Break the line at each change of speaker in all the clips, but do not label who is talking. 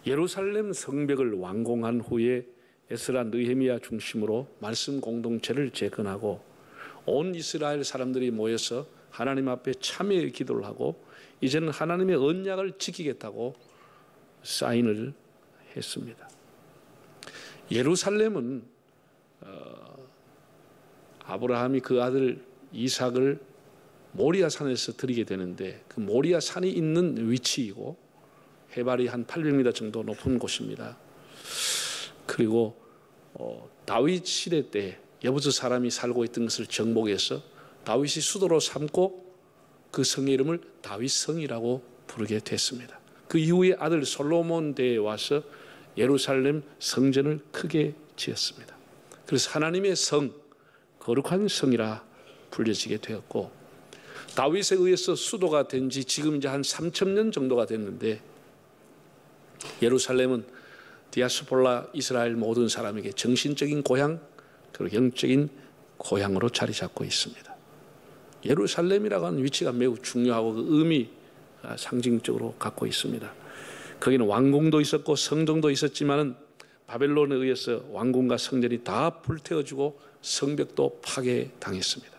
예루살렘 성벽을 완공한 후에 에스라 느헤미야 중심으로 말씀 공동체를 재건하고 온 이스라엘 사람들이 모여서 하나님 앞에 참회의 기도를 하고 이제는 하나님의 언약을 지키겠다고 사인을 했습니다. 예루살렘은 아브라함이 그 아들 이삭을 모리아 산에서 드리게 되는데 그 모리아 산이 있는 위치이고 해발이 한 800m 정도 높은 곳입니다. 그리고 다윗 시대 때 여부스 사람이 살고 있던 것을 정복해서 다윗이 수도로 삼고 그 성의 이름을 다윗성이라고 부르게 됐습니다. 그 이후에 아들 솔로몬 때에 와서 예루살렘 성전을 크게 지었습니다. 그래서 하나님의 성, 거룩한 성이라 불려지게 되었고 다윗에 의해서 수도가 된 지 지금 이제 한 3,000년 정도가 됐는데 예루살렘은 디아스폴라 이스라엘 모든 사람에게 정신적인 고향 그리고 영적인 고향으로 자리 잡고 있습니다. 예루살렘이라고 하는 위치가 매우 중요하고 그 의미 상징적으로 갖고 있습니다. 거기는 왕궁도 있었고 성전도 있었지만은 바벨론에 의해서 왕궁과 성전이 다 불태워지고 성벽도 파괴당했습니다.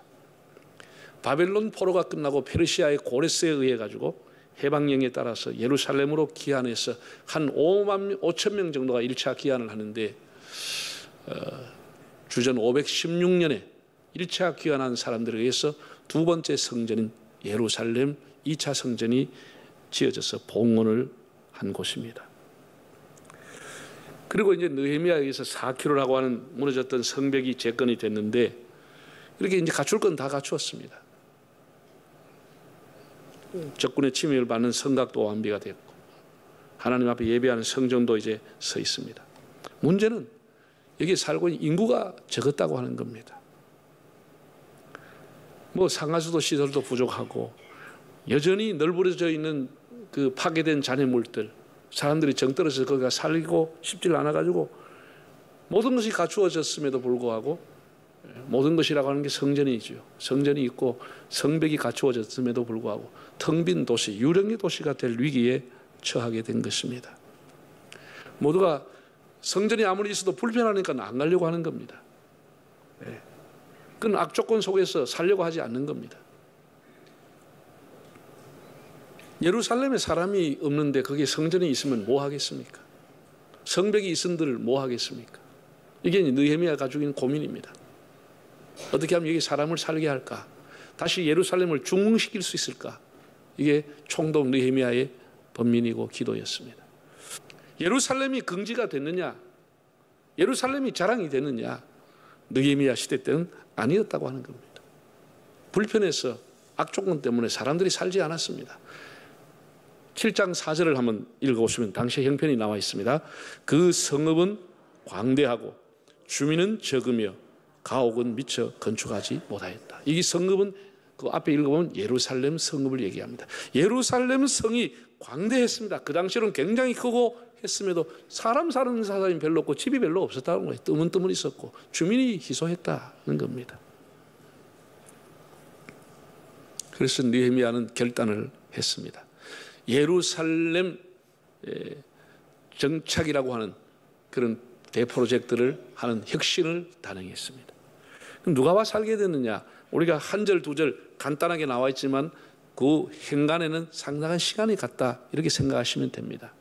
바벨론 포로가 끝나고 페르시아의 고레스에 의해 가지고 해방령에 따라서 예루살렘으로 귀환해서 한 5천 명 정도가 1차 귀환을 하는데 주전 516년에 1차 귀환한 사람들에 의해서 두 번째 성전인 예루살렘 2차 성전이 지어져서 봉헌을 한 곳입니다. 그리고 이제 느헤미야에 의해서 4km라고 하는 무너졌던 성벽이 재건이 됐는데 이렇게 이제 갖출 건 다 갖추었습니다. 적군의 침입을 받는 성곽도 완비가 됐고 하나님 앞에 예배하는 성전도 이제 서 있습니다. 문제는 여기 살고 있는 인구가 적었다고 하는 겁니다. 뭐 상하수도 시설도 부족하고 여전히 널브러져 있는 그 파괴된 잔해물들 사람들이 정떨어져서 거기가 살고 싶지 않아 가지고 모든 것이 갖추어졌음에도 불구하고 모든 것이라고 하는 게 성전이죠. 성전이 있고 성벽이 갖추어졌음에도 불구하고 텅 빈 도시, 유령의 도시가 될 위기에 처하게 된 것입니다. 모두가 성전이 아무리 있어도 불편하니까 안 가려고 하는 겁니다. 그건 악조건 속에서 살려고 하지 않는 겁니다. 예루살렘에 사람이 없는데 거기에 성전이 있으면 뭐 하겠습니까? 성벽이 있은들 뭐 하겠습니까? 이게 느헤미야가 가지고 있는 고민입니다. 어떻게 하면 여기 사람을 살게 할까? 다시 예루살렘을 중흥시킬 수 있을까? 이게 총독 느헤미야의 번민이고 기도였습니다. 예루살렘이 긍지가 됐느냐? 예루살렘이 자랑이 됐느냐? 느헤미야 시대 때는 아니었다고 하는 겁니다. 불편해서 악조건 때문에 사람들이 살지 않았습니다. 7장 4절을 한번 읽어보시면 당시의 형편이 나와 있습니다. 그 성읍은 광대하고 주민은 적으며 가옥은 미처 건축하지 못하였다. 이 성읍은 그 앞에 읽어보면 예루살렘 성읍을 얘기합니다. 예루살렘 성이 광대했습니다. 그 당시로는 굉장히 크고 했음에도 사람 사는 사람이 별로 없고 집이 별로 없었다는 거예요. 뜨문뜨문 있었고 주민이 희소했다는 겁니다. 그래서 느헤미야는 결단을 했습니다. 예루살렘 정착이라고 하는 그런 대프로젝트를 하는 혁신을 단행했습니다. 그럼 누가 와 살게 됐느냐? 우리가 한 절, 두 절 간단하게 나와 있지만 그 행간에는 상당한 시간이 갔다 이렇게 생각하시면 됩니다.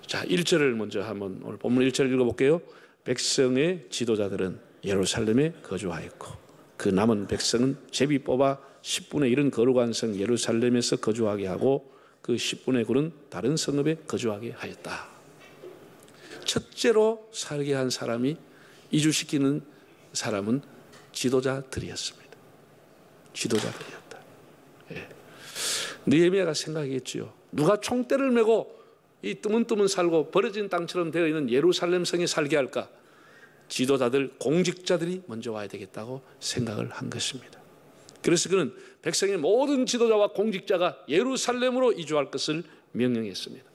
자, 1절을 먼저 한번 오늘 본문 1절을 읽어볼게요. 백성의 지도자들은 예루살렘에 거주하였고 그 남은 백성은 제비 뽑아 10분의 1은 거룩한 성 예루살렘에서 거주하게 하고 그 10분의 9는 다른 성읍에 거주하게 하였다. 첫째로 살게 한 사람이 이주시키는 사람은 지도자들이었습니다. 지도자들이었다. 예. 느헤미야가 생각했지요. 누가 총대를 메고 이 뜨문뜨문 살고 버려진 땅처럼 되어 있는 예루살렘 성에 살게 할까? 지도자들, 공직자들이 먼저 와야 되겠다고 생각을 한 것입니다. 그래서 그는 백성의 모든 지도자와 공직자가 예루살렘으로 이주할 것을 명령했습니다.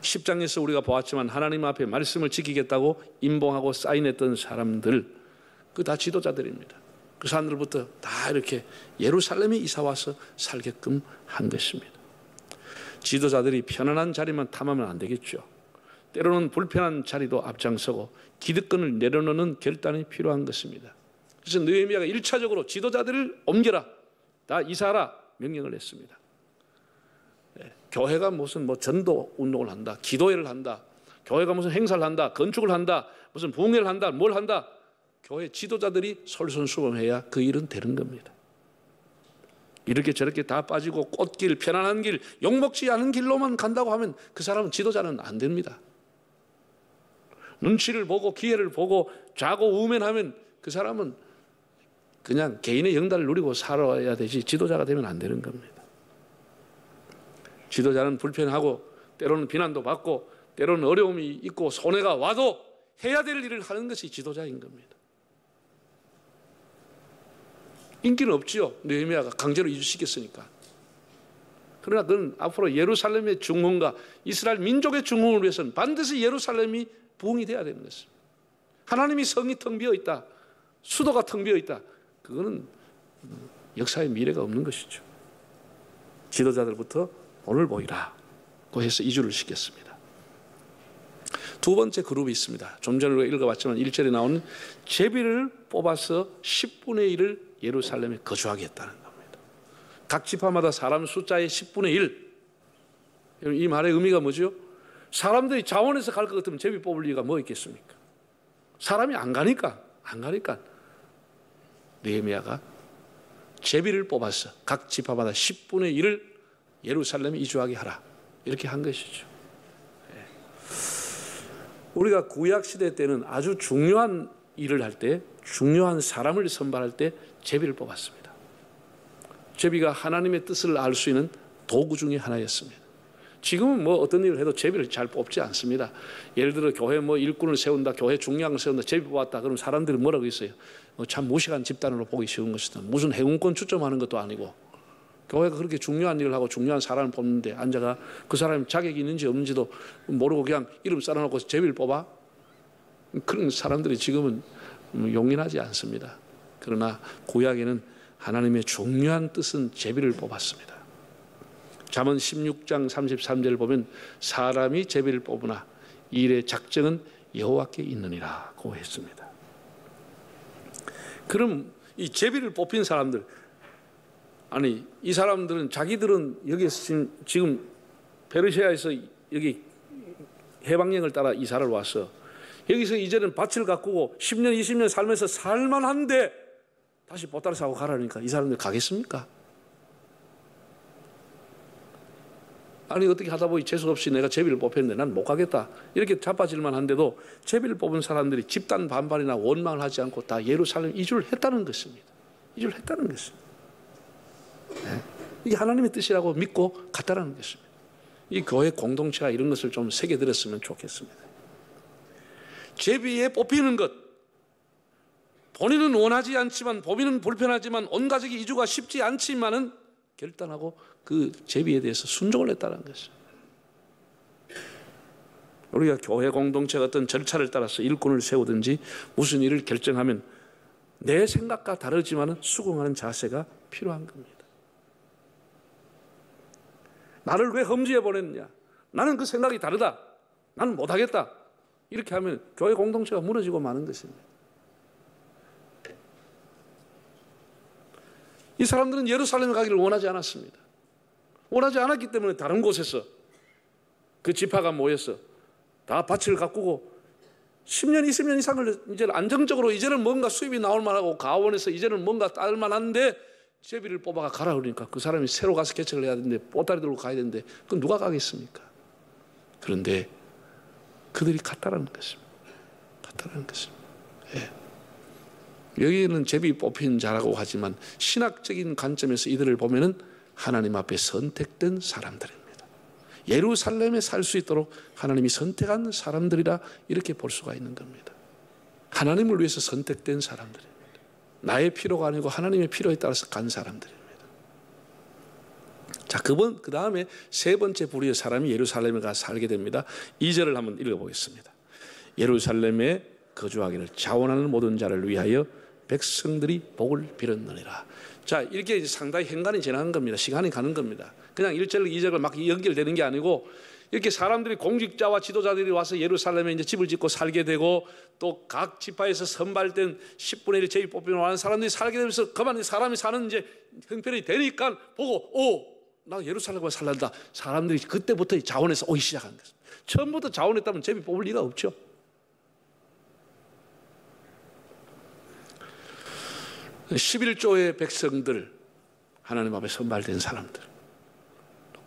10장에서 우리가 보았지만 하나님 앞에 말씀을 지키겠다고 임봉하고 사인했던 사람들, 그 다 지도자들입니다. 그 사람들부터 다 이렇게 예루살렘에 이사와서 살게끔 한 것입니다. 지도자들이 편안한 자리만 탐하면 안 되겠죠. 때로는 불편한 자리도 앞장서고 기득권을 내려놓는 결단이 필요한 것입니다. 그래서 느헤미야가 1차적으로 지도자들을 옮겨라, 다 이사하라 명령을 했습니다. 교회가 무슨 전도 운동을 한다, 기도회를 한다, 교회가 무슨 행사를 한다, 건축을 한다, 무슨 부흥회를 한다, 뭘 한다, 교회 지도자들이 솔선수범해야 그 일은 되는 겁니다. 이렇게 저렇게 다 빠지고 꽃길, 편안한 길, 욕먹지 않은 길로만 간다고 하면 그 사람은 지도자는 안 됩니다. 눈치를 보고 기회를 보고 좌고 우면하면 그 사람은 그냥 개인의 영달을 누리고 살아야 되지 지도자가 되면 안 되는 겁니다. 지도자는 불편하고 때로는 비난도 받고 때로는 어려움이 있고 손해가 와도 해야 될 일을 하는 것이 지도자인 겁니다. 인기는 없지요. 느헤미야가 강제로 이주시켰으니까. 그러나 그는 앞으로 예루살렘의 중흥과 이스라엘 민족의 중흥을 위해서는 반드시 예루살렘이 부흥이 돼야 되는 것입니다. 하나님이 성이 텅 비어 있다, 수도가 텅 비어 있다, 그거는 역사의 미래가 없는 것이죠. 지도자들부터 오늘 보이라고 해서 이주를 시켰습니다. 두 번째 그룹이 있습니다. 좀 전에 우리가 읽어봤지만 1절에 나오는 제비를 뽑아서 10분의 1을 예루살렘에 거주하게 했다는 겁니다. 각 지파마다 사람 숫자의 10분의 1. 이 말의 의미가 뭐죠? 사람들이 자원해서 갈 것 같으면 제비 뽑을 이유가 뭐 있겠습니까? 사람이 안 가니까 느헤미야가 제비를 뽑아서 각 지파마다 10분의 1을 예루살렘에 이주하게 하라, 이렇게 한 것이죠. 우리가 구약시대 때는 아주 중요한 일을 할 때, 중요한 사람을 선발할 때 제비를 뽑았습니다. 제비가 하나님의 뜻을 알 수 있는 도구 중에 하나였습니다. 지금은 어떤 일을 해도 제비를 잘 뽑지 않습니다. 예를 들어 교회 일꾼을 세운다, 교회 중량을 세운다, 제비 뽑았다, 그럼 사람들이 뭐라고 했어요? 참 무식한 집단으로 보기 쉬운 것이다. 무슨 행운권 추첨하는 것도 아니고, 교회가 그렇게 중요한 일을 하고 중요한 사람을 뽑는데 앉아가 그 사람이 자격이 있는지 없는지도 모르고 그냥 이름 써놓고 제비를 뽑아? 그런 사람들이 지금은 용인하지 않습니다. 그러나 구약에는 하나님의 중요한 뜻은 제비를 뽑았습니다. 잠언 16장 33절을 보면 사람이 제비를 뽑으나 이 일의 작정은 여호와께 있느니라고 했습니다. 그럼 이 제비를 뽑힌 사람들, 아니 이 사람들은 자기들은 여기서 지금 페르시아에서 여기 해방령을 따라 이사를 와서 여기서 이제는 밭을 가꾸고 10년 20년 살면서 살만한데 다시 보따리 사고 가라니까 이 사람들 가겠습니까? 아니 어떻게 하다 보니 재수없이 내가 제비를 뽑혔는데 난 못 가겠다, 이렇게 자빠질만 한데도 제비를 뽑은 사람들이 집단 반발이나 원망을 하지 않고 다 예루살렘 이주를 했다는 것입니다. 이주를 했다는 것입니다. 네. 이게 하나님의 뜻이라고 믿고 갔다는 것입니다. 이 교회 공동체가 이런 것을 좀 새겨들었으면 좋겠습니다. 제비에 뽑히는 것, 본인은 원하지 않지만, 본인은 불편하지만, 온 가족이 이주가 쉽지 않지만은 결단하고 그 제비에 대해서 순종을 했다는 것이죠. 우리가 교회 공동체가 어떤 절차를 따라서 일꾼을 세우든지 무슨 일을 결정하면 내 생각과 다르지만 수긍하는 자세가 필요한 겁니다. 나를 왜 험지에 보냈느냐, 나는 그 생각이 다르다, 나는 못하겠다, 이렇게 하면 교회 공동체가 무너지고 마는 것입니다. 이 사람들은 예루살렘에 가기를 원하지 않았습니다. 원하지 않았기 때문에 다른 곳에서 그 지파가 모여서 다 밭을 가꾸고 10년 20년 이상을 이제 안정적으로 이제는 뭔가 수입이 나올 만하고 가원에서 이제는 뭔가 딸 만한데 제비를 뽑아가 가라 그러니까 그 사람이 새로 가서 개척을 해야 되는데 보따리 들고 가야 되는데 그건 누가 가겠습니까? 그런데 그들이 갔다라는 것입니다. 갔다라는 것입니다. 예. 여기에는 제비 뽑힌 자라고 하지만 신학적인 관점에서 이들을 보면은 하나님 앞에 선택된 사람들입니다. 예루살렘에 살 수 있도록 하나님이 선택한 사람들이라 이렇게 볼 수가 있는 겁니다. 하나님을 위해서 선택된 사람들입니다. 나의 필요가 아니고 하나님의 필요에 따라서 간 사람들입니다. 자, 그 다음에 세 번째 부류의 사람이 예루살렘에 가서 살게 됩니다. 2절을 한번 읽어보겠습니다. 예루살렘에 거주하기를 자원하는 모든 자를 위하여 백성들이 복을 빌었느니라. 자, 이렇게 상당히 행간이 지나는 겁니다. 시간이 가는 겁니다. 그냥 1절, 2절을 막 연결되는 게 아니고 이렇게 사람들이 공직자와 지도자들이 와서 예루살렘에 이제 집을 짓고 살게 되고 또 각 지파에서 선발된 10분의 1 제비 뽑히는 많은 사람들이 살게 되면서 그만 사람이 사는 이제 형편이 되니까 보고 나 예루살렘에 살란다. 사람들이 그때부터 자원해서 오기 시작한 거예요. 처음부터 자원했다면 제비 뽑을 리가 없죠. (11조의) 백성들, 하나님 앞에 선발된 사람들,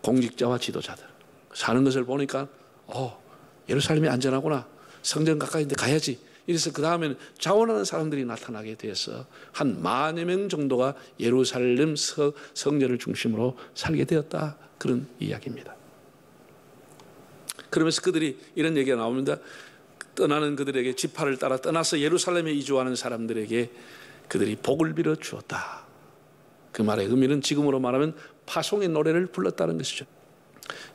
공직자와 지도자들 사는 것을 보니까 예루살렘이 안전하구나, 성전 가까이인데 가야지. 이래서 그 다음에는 자원하는 사람들이 나타나게 돼서 한 10,000여 명 정도가 예루살렘 성전을 중심으로 살게 되었다, 그런 이야기입니다. 그러면서 그들이 이런 얘기가 나옵니다. 떠나는 그들에게, 지파를 따라 떠나서 예루살렘에 이주하는 사람들에게 그들이 복을 빌어 주었다. 그 말의 의미는 지금으로 말하면 파송의 노래를 불렀다는 것이죠.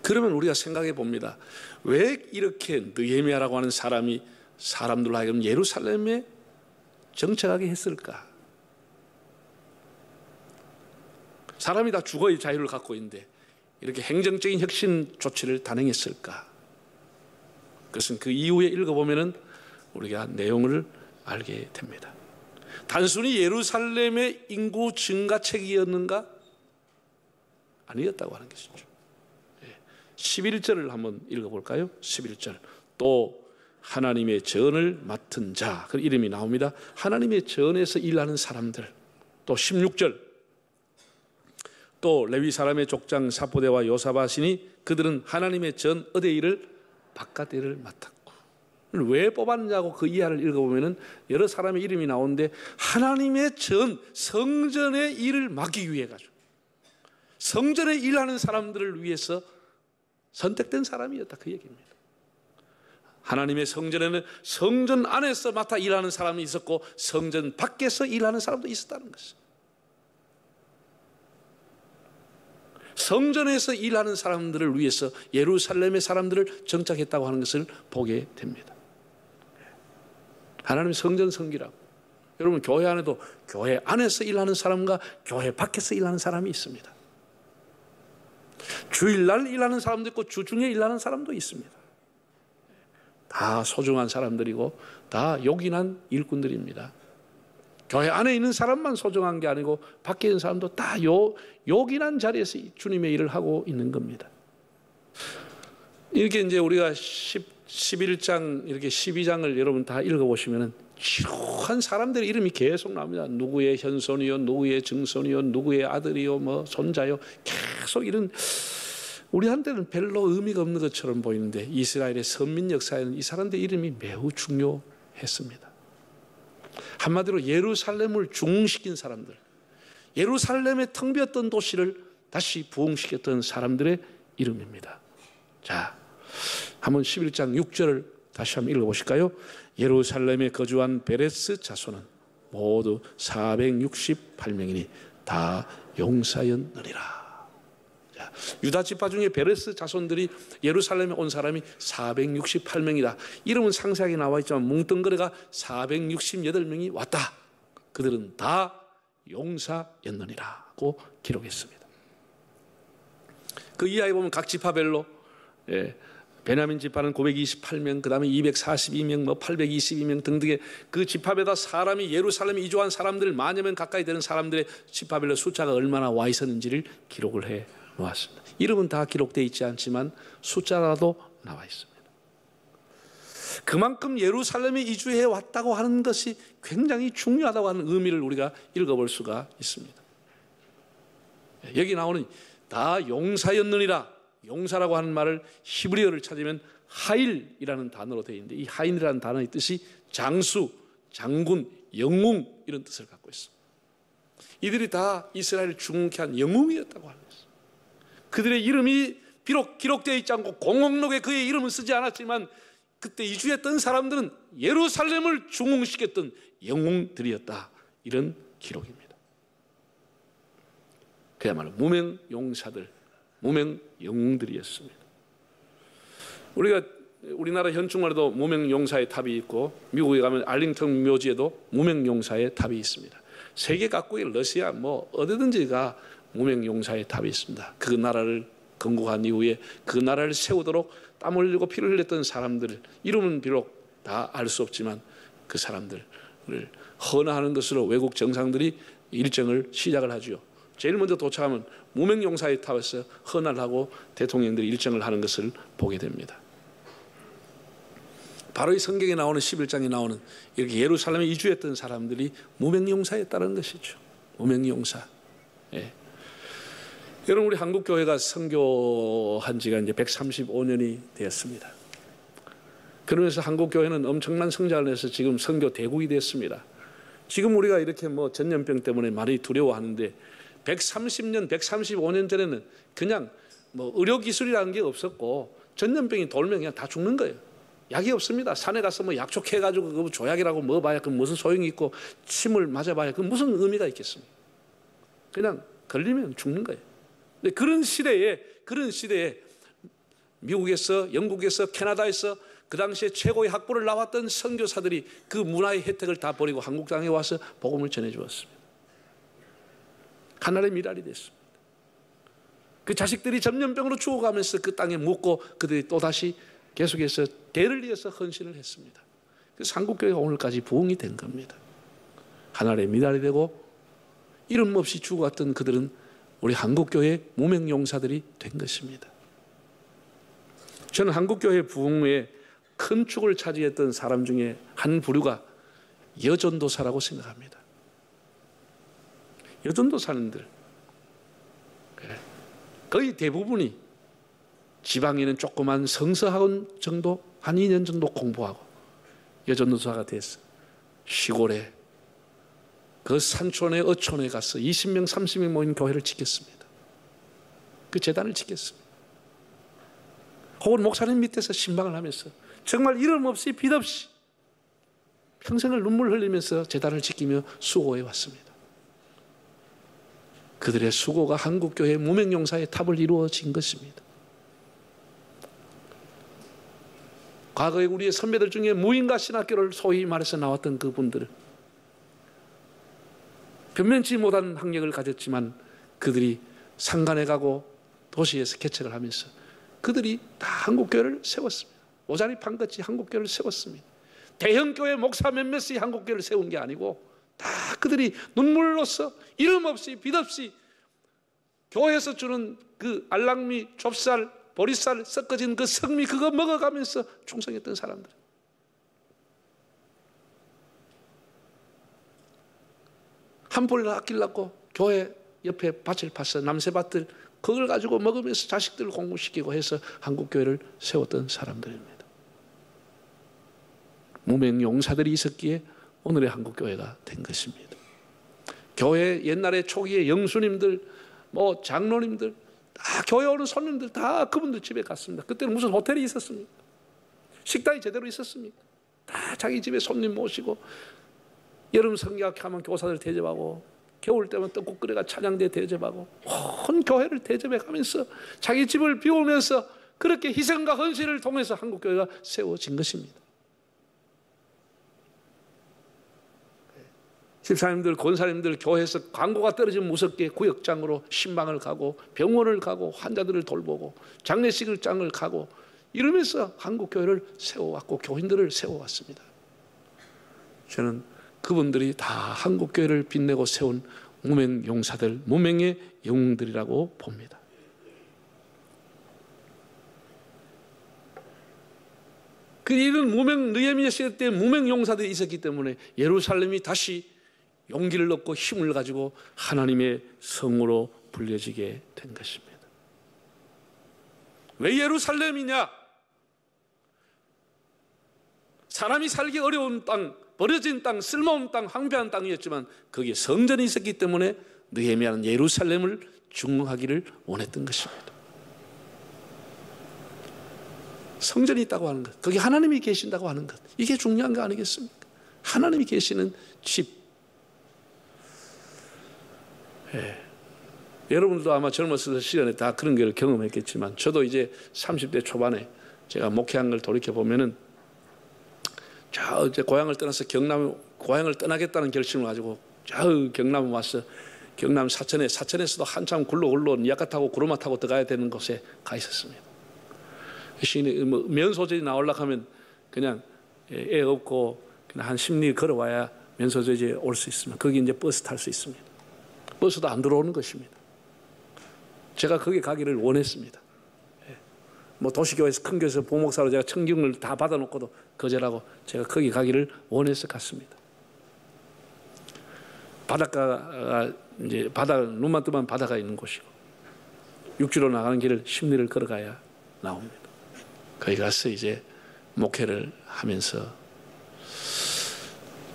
그러면 우리가 생각해 봅니다. 왜 이렇게 느헤미야라고 하는 사람이 사람들로 하여금 예루살렘에 정착하게 했을까? 사람이 다 주거의 자유를 갖고 있는데 이렇게 행정적인 혁신 조치를 단행했을까? 그것은 그 이후에 읽어보면 우리가 내용을 알게 됩니다. 단순히 예루살렘의 인구 증가책이었는가? 아니었다고 하는 것이죠. 11절을 한번 읽어볼까요? 11절. 또 하나님의 전을 맡은 자, 그 이름이 나옵니다. 하나님의 전에서 일하는 사람들. 또 16절. 또 레위 사람의 족장 사포대와 요사밭이니 그들은 하나님의 전 어대 일을 바깥 일을 맡았고. 왜 뽑았느냐고 그 이하를 읽어보면 여러 사람의 이름이 나오는데 하나님의 전, 성전의 일을 맡기 위해 가지고 성전에 일하는 사람들을 위해서 선택된 사람이었다, 그 얘기입니다. 하나님의 성전에는 성전 안에서 맡아 일하는 사람이 있었고 성전 밖에서 일하는 사람도 있었다는 것이죠. 성전에서 일하는 사람들을 위해서 예루살렘의 사람들을 정착했다고 하는 것을 보게 됩니다. 하나님의 성전 성기라고. 여러분, 교회 안에도 교회 안에서 일하는 사람과 교회 밖에서 일하는 사람이 있습니다. 주일날 일하는 사람도 있고 주중에 일하는 사람도 있습니다. 다 소중한 사람들이고 다 요긴한 일꾼들입니다. 교회 안에 있는 사람만 소중한 게 아니고 밖에 있는 사람도 다 요긴한 자리에서 주님의 일을 하고 있는 겁니다. 이렇게 이제 우리가 11장 이렇게 12장을 여러분 다 읽어보시면 지루한 사람들의 이름이 계속 나옵니다. 누구의 현손이요, 누구의 증손이요, 누구의 아들이요, 뭐 손자요, 계속 이런 우리한테는 별로 의미가 없는 것처럼 보이는데 이스라엘의 선민 역사에는 이 사람들의 이름이 매우 중요했습니다. 한마디로 예루살렘을 중흥시킨 사람들, 예루살렘의 텅 비었던 도시를 다시 부흥시켰던 사람들의 이름입니다. 자, 한번 11장 6절을 다시 한번 읽어보실까요? 예루살렘에 거주한 베레스 자손은 모두 468명이니 다 용사였느니라. 자, 유다 지파 중에 베레스 자손들이 예루살렘에 온 사람이 468명이다. 이름은 상세하게 나와 있지만 뭉뚱그레가 468명이 왔다. 그들은 다 용사였느니라고 기록했습니다. 그 이하에 보면 각 지파별로 베냐민 지파는 928명, 그 다음에 242명, 822명 등등의 그 지파별로 사람이 예루살렘에 이주한 사람들 10,000여 명 가까이 되는 사람들의 지파별로 숫자가 얼마나 와 있었는지를 기록을 해 놓았습니다. 이름은 다 기록되어 있지 않지만 숫자라도 나와 있습니다. 그만큼 예루살렘에 이주해 왔다고 하는 것이 굉장히 중요하다고 하는 의미를 우리가 읽어볼 수가 있습니다. 여기 나오는 다 용사였느니라. 용사라고 하는 말을 히브리어를 찾으면 하일이라는 단어로 되어 있는데 이 하일이라는 단어의 뜻이 장수, 장군, 영웅 이런 뜻을 갖고 있습니다. 이들이 다 이스라엘을 중흥케 한 영웅이었다고 하는 것입니다. 그들의 이름이 비록 기록되어 있지 않고 공목록에 그의 이름은 쓰지 않았지만 그때 이주했던 사람들은 예루살렘을 중흥시켰던 영웅들이었다. 이런 기록입니다. 그야말로 무명 용사들, 무명 영웅들이었습니다. 우리나라 현충원에도 무명 용사의 탑이 있고 미국에 가면 알링턴 묘지에도 무명 용사의 탑이 있습니다. 세계 각국의 러시아 어디든지가 무명용사의 탑이 있습니다. 그 나라를 건국한 이후에 그 나라를 세우도록 땀 흘리고 피를 흘렸던 사람들, 이름은 비록 다 알 수 없지만 그 사람들을 헌화하는 것으로 외국 정상들이 일정을 시작을 하죠. 제일 먼저 도착하면 무명용사의 탑에서 헌화를 하고 대통령들이 일정을 하는 것을 보게 됩니다. 바로 이 성경에 나오는 11장에 나오는 이렇게 예루살렘에 이주했던 사람들이 무명용사에 따른 것이죠. 무명용사. 예. 여러분, 우리 한국교회가 선교한 지가 이제 135년이 되었습니다. 그러면서 한국교회는 엄청난 성장을 해서 지금 선교 대국이 됐습니다. 지금 우리가 이렇게 뭐 전염병 때문에 많이 두려워하는데 130년, 135년 전에는 그냥 뭐 의료기술이라는 게 없었고 전염병이 돌면 그냥 다 죽는 거예요. 약이 없습니다. 산에 가서 뭐 약촉해가지고 그거 조약이라고 먹어봐야 그 무슨 소용이 있고 침을 맞아봐야 그 무슨 의미가 있겠습니까? 그냥 걸리면 죽는 거예요. 근데 그런 시대에 미국에서, 영국에서, 캐나다에서 그 당시에 최고의 학부를 나왔던 선교사들이 그 문화의 혜택을 다 버리고 한국 땅에 와서 복음을 전해주었습니다. 하나의 미랄이 됐습니다. 그 자식들이 전염병으로 죽어가면서 그 땅에 묻고 그들이 또다시 계속해서 대를 이어서 헌신을 했습니다. 그래서 한국교회가 오늘까지 부흥이 된 겁니다. 하나의 미랄이 되고 이름 없이 죽어갔던 그들은 우리 한국교회의 무명용사들이 된 것입니다. 저는 한국교회 부흥에 큰 축을 차지했던 사람 중에 한 부류가 여전도사라고 생각합니다. 여전도사님들 거의 대부분이 지방에는 조그만 성서학원 정도 한 2년 정도 공부하고 여전도사가 됐어. 시골에 그 산촌에 어촌에 가서 20명 30명 모인 교회를 지켰습니다. 그 재단을 지켰습니다. 혹은 목사님 밑에서 신방을 하면서 정말 이름 없이 빚 없이 평생을 눈물 흘리면서 재단을 지키며 수고해 왔습니다. 그들의 수고가 한국교회 무명용사의 탑을 이루어진 것입니다. 과거에 우리의 선배들 중에 무인가 신학교를 소위 말해서 나왔던 그분들은 변면치 못한 학력을 가졌지만 그들이 상간에 가고 도시에서 개척을 하면서 그들이 다 한국교회를 세웠습니다. 오자리판같이 한국교회를 세웠습니다. 대형교회 목사 몇몇이 한국교회를 세운 게 아니고 다 그들이 눈물로써 이름 없이 빚 없이 교회에서 주는 그 알랑미, 좁쌀, 보리쌀 섞어진 그 성미 그거 먹어가면서 충성했던 사람들. 한 폴을 아끼려고 교회 옆에 밭을 파서 남새밭들 그걸 가지고 먹으면서 자식들을 공부시키고 해서 한국교회를 세웠던 사람들입니다. 무명용사들이 있었기에 오늘의 한국교회가 된 것입니다. 교회 옛날에 초기에 영수님들, 뭐 장로님들, 다 교회 오는 손님들 다 그분들 집에 갔습니다. 그때는 무슨 호텔이 있었습니까? 식당이 제대로 있었습니까? 다 자기 집에 손님 모시고 여름 성경학하면 교사들 대접하고 겨울 때면 떡국 끓여가 찬양대 대접하고 온 교회를 대접해 가면서 자기 집을 비우면서 그렇게 희생과 헌신을 통해서 한국교회가 세워진 것입니다. 집사님들, 권사님들 교회에서 광고가 떨어지면 무섭게 구역장으로 신방을 가고 병원을 가고 환자들을 돌보고 장례식장을 가고 이러면서 한국교회를 세워왔고 교인들을 세워왔습니다. 저는 그분들이 다 한국교회를 빛내고 세운 무명용사들, 무명의 영웅들이라고 봅니다. 그 이런 무명 느헤미야 시대 때 무명용사들이 있었기 때문에 예루살렘이 다시 용기를 얻고 힘을 가지고 하나님의 성으로 불려지게 된 것입니다. 왜 예루살렘이냐? 사람이 살기 어려운 땅, 버려진 땅, 쓸모없는 땅, 황폐한 땅이었지만 거기에 성전이 있었기 때문에 느헤미야는 예루살렘을 중흥하기를 원했던 것입니다. 성전이 있다고 하는 것, 거기 하나님이 계신다고 하는 것, 이게 중요한 거 아니겠습니까? 하나님이 계시는 집. 여러분도 아마 젊었을 시절에 다 그런 걸 경험했겠지만 저도 이제 30대 초반에 제가 목회한 걸 돌이켜보면은 저 이제 고향을 떠나서 경남, 고향을 떠나겠다는 결심을 가지고 저 경남에 와서 경남 사천에서도 한참 굴러 니아카 타고 구르마 타고 들어가야 되는 곳에 가 있었습니다. 시인이 면소재지 나오려고 하면 그냥 애 없고 그냥 한 10리 걸어와야 면소재지에 올 수 있으면 거기 이제 버스 탈 수 있습니다. 버스도 안 들어오는 것입니다. 제가 거기 가기를 원했습니다. 뭐 도시교회에서 큰 교회에서 부목사로 제가 청경을 다 받아놓고도 거절하고 제가 거기 가기를 원해서 갔습니다. 바닷가가 이제 눈만 뜨면 바다가 있는 곳이고 육지로 나가는 길을 10리를 걸어가야 나옵니다. 거기 가서 이제 목회를 하면서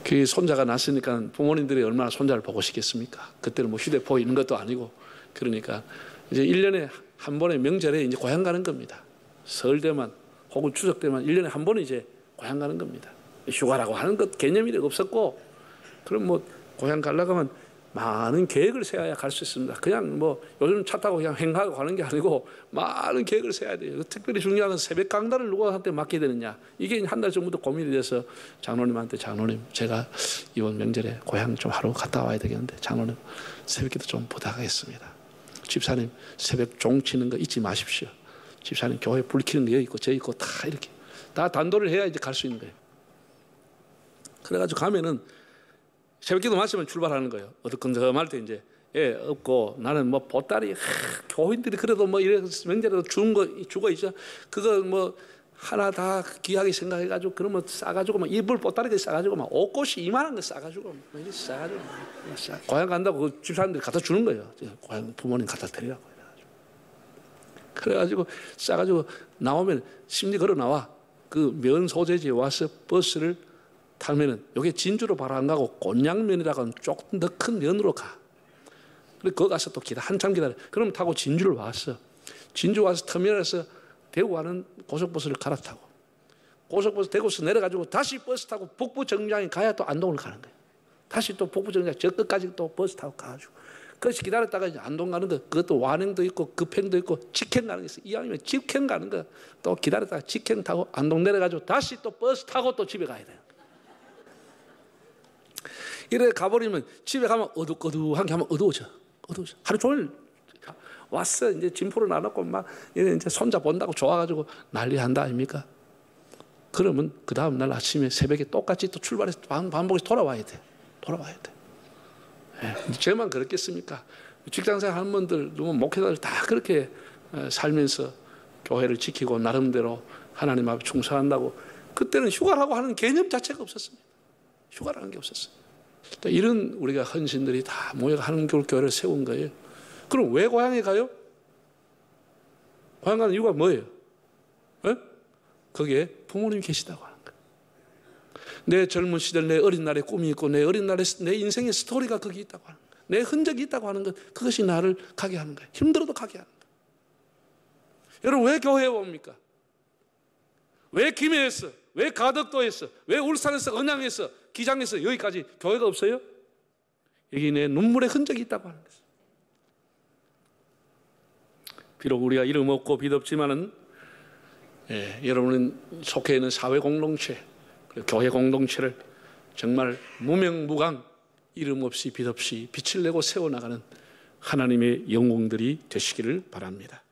그 손자가 났으니까 부모님들이 얼마나 손자를 보고 싶겠습니까? 그때는 뭐 휴대폰 있는 것도 아니고 그러니까 이제 1년에 한 번의 명절에 이제 고향 가는 겁니다. 설 때만 혹은 추석 때만 1년에 한 번은 이제 고향 가는 겁니다. 휴가라고 하는 것 개념이 없었고 그럼 뭐 고향 가려고 하면 많은 계획을 세워야 갈 수 있습니다. 그냥 뭐 요즘 차 타고 그냥 행하고 가는 게 아니고 많은 계획을 세워야 돼요. 특별히 중요한 건 새벽 강단을 누구한테 맡게 되느냐. 이게 한 달 전부터 고민이 돼서 장로님한테 장로님 제가 이번 명절에 고향 좀 하루 갔다 와야 되겠는데 장로님 새벽기도 좀 부탁하겠습니다. 집사님 새벽 종 치는 거 잊지 마십시오. 집사님 교회 불 켜는 거 여기 있고 저 있고 다 이렇게 다 단도를 해야 이제 갈 수 있는 거예요. 그래가지고 가면은 새벽기도 마치면 출발하는 거예요. 어두컴컴할 때 이제 애 없고 나는 뭐 보따리 교인들이 그래도 뭐 이래 명절에도 주는 거 주고 있죠. 그거 뭐 하나 다 귀하게 생각해가지고 그러면 싸가지고 막 이불 보따리에 싸가지고 막 옷꽃이 이만한 거 싸가지고 막 이렇게 싸가지고 고향 간다고 그 집사람들이 갖다 주는 거예요. 고향 부모님 갖다 드리라고 그래가지고 싸가지고 나오면 심리 걸어 나와 그 면 소재지에 와서 버스를 타면은 여기 진주로 바로 안 가고 곤양면이라고 하는 조금 더 큰 면으로 가. 그리고 거기 가서 또 한참 기다려. 그럼 타고 진주를 왔어. 진주 와서 터미널에서 대구 가는 고속버스를 갈아타고 고속버스 대구에서 내려가지고 다시 버스 타고 북부 정류장에 가야 또 안동을 가는 거예요. 다시 또 북부 정류장 저 끝까지 또 버스 타고 가가지고 그래서 기다렸다가 이제 안동 가는 거 그것도 완행도 있고 급행도 있고 직행 가는 게 있어. 이왕이면 직행 가는 거 또 기다렸다가 직행 타고 안동 내려가지고 다시 또 버스 타고 또 집에 가야 돼요. 이래 가버리면 집에 가면 어둑어둑한 게 하면 어두워져. 하루 종일 왔어. 이제 진포를 나눴고 막 이제 손자 본다고 좋아가지고 난리한다 아닙니까? 그러면 그 다음 날 아침에 새벽에 똑같이 또 출발해서 반복해서 돌아와야 돼. 예, 저만 그렇겠습니까? 직장생활 하는 분들, 목회자들 다 그렇게 살면서 교회를 지키고 나름대로 하나님 앞에 충성한다고 그때는 휴가라고 하는 개념 자체가 없었습니다. 휴가라는 게 없었어요. 이런 우리가 헌신들이 다 모여 한글 교회를 세운 거예요. 그럼 왜 고향에 가요? 고향 가는 이유가 뭐예요? 에? 거기에 부모님이 계시다고 하는 거예요. 내 젊은 시절, 내 어린 날의 꿈이 있고 내 어린 날의 내 인생의 스토리가 거기 있다고 하는 거예요. 내 흔적이 있다고 하는 것, 그것이 나를 가게 하는 거예요. 힘들어도 가게 하는 거예요. 여러분 왜 교회에 옵니까? 왜 김해에서, 왜 가덕도에서, 왜 울산에서, 언양에서, 기장에서 여기까지 교회가 없어요? 여기 내 눈물의 흔적이 있다고 하는 것이죠. 비록 우리가 이름 없고 빛 없지만은 여러분은 속해 있는 사회 공동체, 교회 공동체를 정말 무명무강 이름 없이 빛 없이 빛을 내고 세워나가는 하나님의 영웅들이 되시기를 바랍니다.